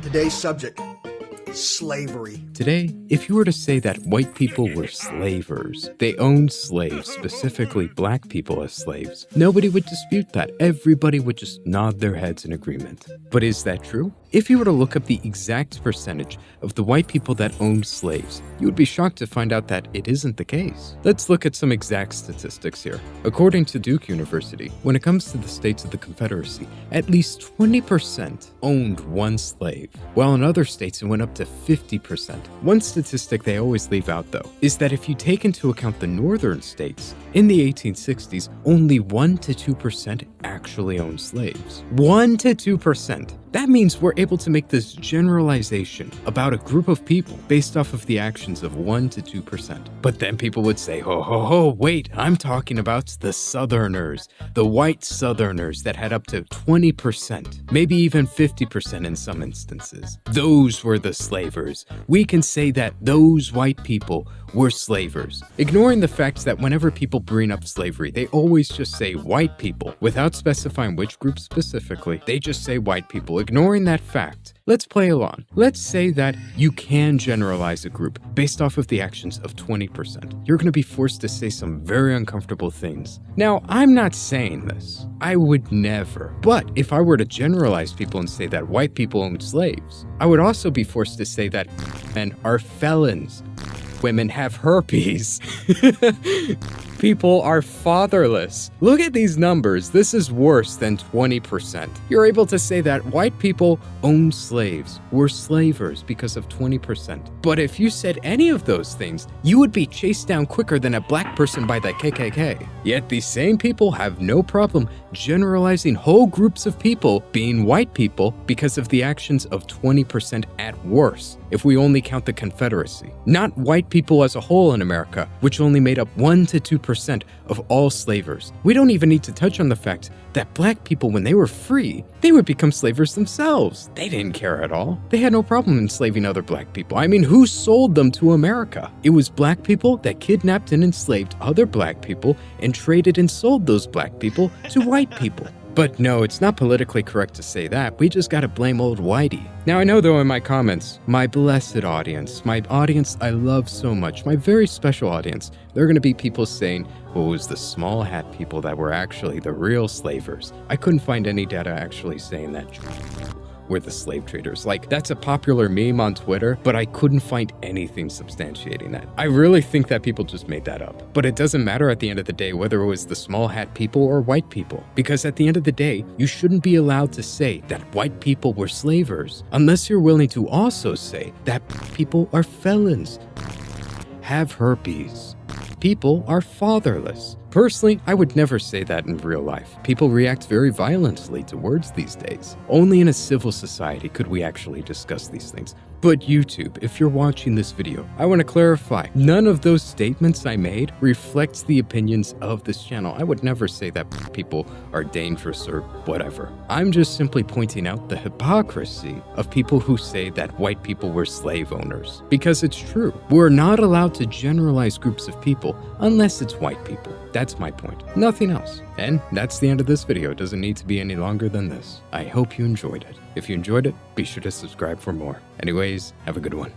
Today's subject, slavery. Today, if you were to say that white people were slavers, they owned slaves, specifically black people as slaves, nobody would dispute that. Everybody would just nod their heads in agreement. But is that true? If you were to look up the exact percentage of the white people that owned slaves, you would be shocked to find out that it isn't the case. Let's look at some exact statistics here. According to Duke University, when it comes to the states of the Confederacy, at least 20% owned one slave, while in other states it went up to 50%. One statistic they always leave out, though, is that if you take into account the northern states, in the 1860s, only 1 to 2% actually owned slaves. 1 to 2%. That means we're able to make this generalization about a group of people based off of the actions of 1 to 2%. But then people would say, wait, I'm talking about the Southerners, the white Southerners that had up to 20%, maybe even 50% in some instances. Those were the slavers. We can say that those white people were slavers. Ignoring the fact that whenever people bring up slavery, they always just say white people without specifying which group specifically. They just say white people. Ignoring that fact, let's play along. Let's say that you can generalize a group based off of the actions of 20%. You're going to be forced to say some very uncomfortable things. Now, I'm not saying this. I would never. But if I were to generalize people and say that white people owned slaves, I would also be forced to say that men are felons. Women have herpes. People are fatherless. Look at these numbers. This is worse than 20%. You're able to say that white people owned slaves, were slavers because of 20%. But if you said any of those things, you would be chased down quicker than a black person by the KKK. Yet these same people have no problem generalizing whole groups of people being white people because of the actions of 20% at worst, if we only count the Confederacy. Not white people as a whole in America, which only made up 1 to 2% of all slavers. We don't even need to touch on the fact that black people, when they were free, they would become slavers themselves. They didn't care at all. They had no problem enslaving other black people. I mean, who sold them to America? It was black people that kidnapped and enslaved other black people and traded and sold those black people to white people. But no, it's not politically correct to say that. We just gotta blame old Whitey. Now I know though in my comments, my blessed audience, my audience I love so much, my very special audience, there are gonna be people saying, well, it was the small hat people that were actually the real slavers. I couldn't find any data actually saying that were the slave traders. Like, that's a popular meme on Twitter, but I couldn't find anything substantiating that. I really think that people just made that up. But it doesn't matter at the end of the day whether it was the small hat people or white people, because at the end of the day, you shouldn't be allowed to say that white people were slavers unless you're willing to also say that people are felons, have herpes, people are fatherless. Personally, I would never say that in real life. People react very violently to words these days. Only in a civil society could we actually discuss these things. But YouTube, if you're watching this video, I want to clarify, none of those statements I made reflects the opinions of this channel. I would never say that people are dangerous or whatever. I'm just simply pointing out the hypocrisy of people who say that white people were slave owners. Because it's true. We're not allowed to generalize groups of people unless it's white people. That's my point. Nothing else. And that's the end of this video. It doesn't need to be any longer than this. I hope you enjoyed it. If you enjoyed it, be sure to subscribe for more. Anyways, have a good one.